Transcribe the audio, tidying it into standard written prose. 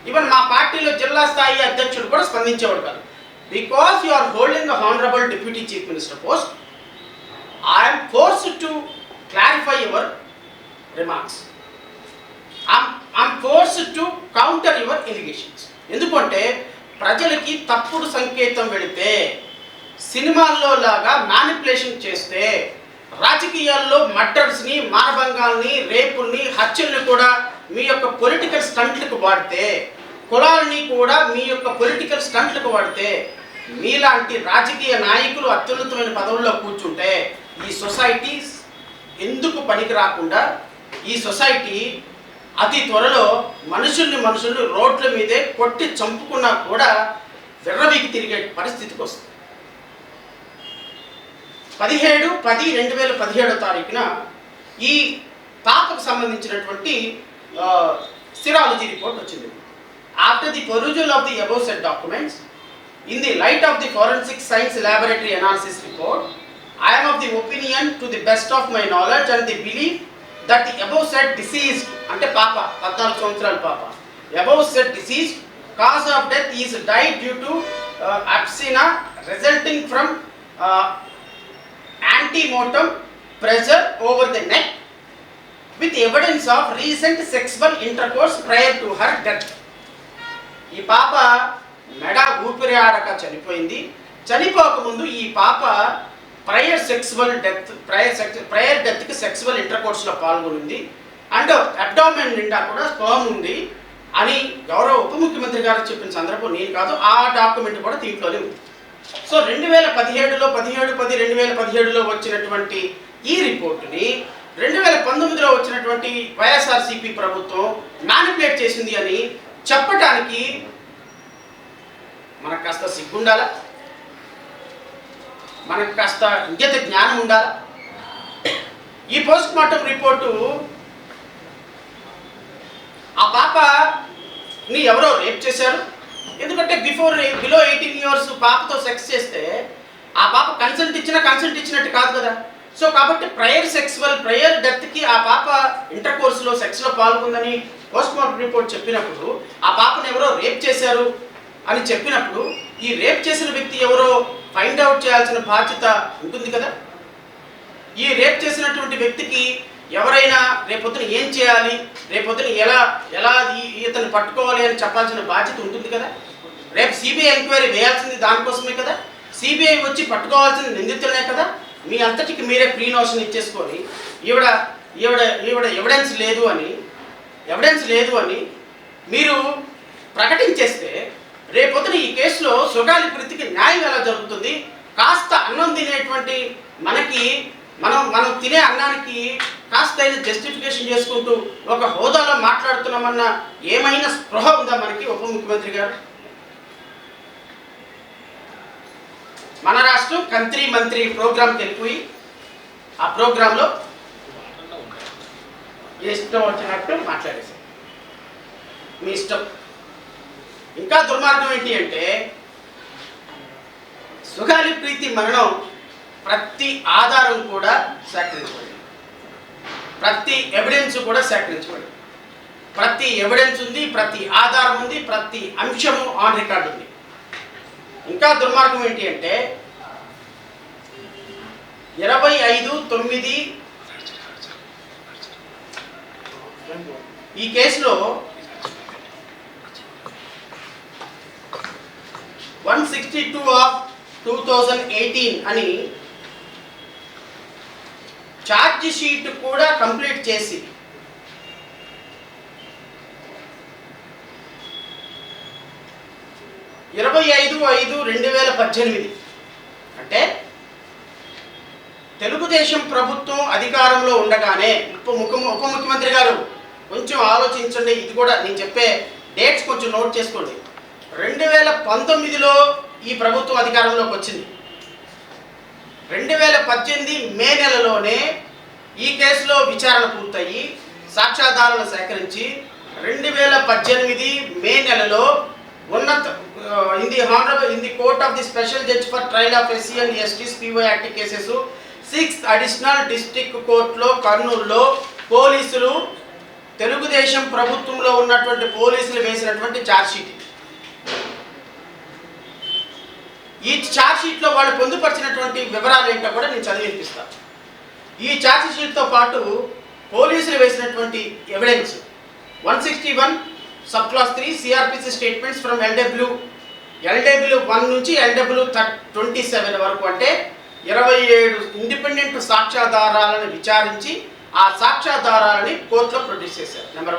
Even మా పార్టీలో జిల్లా స్థాయి అధ్యక్షుడు కూడా స్పందించేవాడు కాదు. Because you are holding the honourable deputy chief minister post, I'm forced to clarify your remarks, I'm forced to counter your allegations. ఎందుకంటే ప్రజలకి తప్పుడు సంకేతం వెళితే, సినిమాల్లో లాగా మ్యానిపులేషన్ చేస్తే, రాజకీయాల్లో మర్డర్స్ని, మానభంగాల్ని, రేపుల్ని, హత్యల్ని కూడా మీ యొక్క పొలిటికల్ స్టంట్లకు వాడితే, కులాలని కూడా మీ యొక్క పొలిటికల్ స్టంట్లకు వాడితే, మీలాంటి రాజకీయ నాయకులు అత్యున్నతమైన పదవుల్లో కూర్చుంటే ఈ సొసైటీ ఎందుకు పనికి రాకుండా, ఈ సొసైటీ అతి త్వరలో మనుషుల్ని రోడ్ల మీదే కొట్టి చంపుకున్నా కూడా విర్రవీకి తిరిగే పరిస్థితికి వస్తుంది. 17/10/2017 ఈ పాపకు సంబంధించినటువంటి సిరాలజీ రిపోర్ట్ వచ్చింది. After the perusal of the above said documents, in the light of the forensic science laboratory analysis report, I am of the opinion, to the best of my knowledge and the belief, that the above said deceased, ante papa 14 సంవత్సరాల పాప, above said deceased cause of death is died due to abscina resulting from antemotum pressure over the neck with evidence of recent sexual intercourse prior to her death. ఈ పాప మెడ ఊపిరి ఆడక చనిపోయింది. చనిపోకముందు ఈ పాప prior డెత్కి sexual ఇంటర్కోర్స్లో పాల్గొనింది and abdomen నిండా కూడా sperm ఉంది అని గౌరవ ఉప ముఖ్యమంత్రి గారు చెప్పిన సందర్భం నేను కాదు, ఆ డాక్యుమెంట్ కూడా దీంట్లోనే ఉంది. సో 2017లో వచ్చినటువంటి ఈ రిపోర్టుని 2019లో వచ్చినటువంటి వైఎస్ఆర్సీపీ ప్రభుత్వం మ్యానిపులేట్ చేసింది అని చెప్పటానికి మనకు కాస్త సిగ్గుండాలా, మనకు కాస్త ఇంగిత జ్ఞానం ఉండాలా. ఈ పోస్ట్ మార్టం రిపోర్టు ఆ పాపని ఎవరో రేప్ చేశారు. ఎందుకంటే బిలో 18 years పాపతో సెక్స్ చేస్తే ఆ పాప కన్సెంట్ ఇచ్చినట్టు కాదు కదా. సో కాబట్టి ప్రయర్ డెత్కి ఆ పాప ఇంటర్కోర్స్లో సెక్స్లో పాల్గొందని పోస్ట్ మార్టం రిపోర్ట్ చెప్పినప్పుడు, ఆ పాపను ఎవరో రేప్ చేశారు అని చెప్పినప్పుడు ఈ రేప్ చేసిన వ్యక్తి ఎవరో ఫైండ్ అవుట్ చేయాల్సిన బాధ్యత ఉంటుంది కదా. ఈ రేప్ చేసినటువంటి వ్యక్తికి ఎవరైనా రేపొద్దున ఏం చేయాలి, రేపొద్దున ఎలా ఇతను పట్టుకోవాలి అని చెప్పాల్సిన బాధ్యత ఉంటుంది కదా. రేపు సిబిఐ ఎంక్వైరీ వేయాల్సింది దానికోసమే కదా. సిబిఐ వచ్చి పట్టుకోవాల్సిన నిందితులనే కదా. మీ అంతటికి మీరే ప్రీ నోషన్ ఇచ్చేసుకొని ఈవిడ ఎవిడెన్స్ లేదు అని మీరు ప్రకటించేస్తే రేపొద్దున ఈ కేసులో సుగాలి ప్రీతికి న్యాయం ఎలా జరుగుతుంది? కాస్త అన్నం తినేటువంటి మనకి మనం తినే అన్నానికి కాస్త అయినా జస్టిఫికేషన్ చేసుకుంటూ ఒక హోదాలో మాట్లాడుతున్నామన్న ఏమైనా స్పృహ ఉందా మనకి ఉప ముఖ్యమంత్రి గారు? మన రాష్ట్రం కంత్రి మంత్రి ప్రోగ్రాంకి వెళ్ళిపోయి ఆ ప్రోగ్రాంలో ఇష్టం వచ్చినట్టు మాట్లాడేశారు. మీ ఇష్టం. ఇంకా దుర్మార్గం ఏంటి అంటే సుగాలి ప్రీతి మరణం ప్రతి ఆధారం కూడా సేకరించబడింది, ప్రతి ఎవిడెన్స్ కూడా సేకరించబడింది, ప్రతి ఎవిడెన్స్ ఉంది, ప్రతి ఆధారం ఉంది, ప్రతి అంశము ఆన్ రికార్డు ఉంది. ఇంకా దుర్మార్గం ఏంటి అంటే 25/9 ఈ కేసులో 162/2018 అని ఛార్జ్ షీట్ కూడా కంప్లీట్ చేసి - 25/5/2018 అంటే తెలుగుదేశం ప్రభుత్వం అధికారంలో ఉండగానే ఉప ముఖ్యమంత్రి గారు కొంచెం ఆలోచించండి. ఇది కూడా నేను చెప్పే డేట్స్ కొంచెం నోట్ చేసుకోండి. 2019లో ఈ ప్రభుత్వం అధికారంలోకి వచ్చింది. 2018 మే నెలలోనే ఈ కేసులో విచారణ పూర్తయి సాక్ష్యాధారాలు సేకరించి 2018 మే నెలలో in the court of the special judge for trial of SC and ST's PO Act cases 6th additional district court లో కర్నూలులో పోలీసులు తెలుగుదేశం ప్రభుత్వంలో ఉన్నటువంటి పోలీసులు వేసినటువంటి ఛార్జ్షీట్. ఈ ఛార్జ్షీట్లో వాళ్ళు పొందుపరిచినటువంటి వివరాలు ఏంటో కూడా నేను చదివినిపిస్తాను. ఈ ఛార్జ్షీట్తో పాటు పోలీసులు వేసినటువంటి evidence 161 sub class 3 CrPC statements from LW 1 నుంచి LW 27 వరకు, అంటే 27 ఇండిపెండెంట్ సాక్ష్యాధారాలను విచారించి ఆ సాక్ష్యాధారాలని కోర్టులో ప్రొడ్యూస్ చేశారు. నెంబర్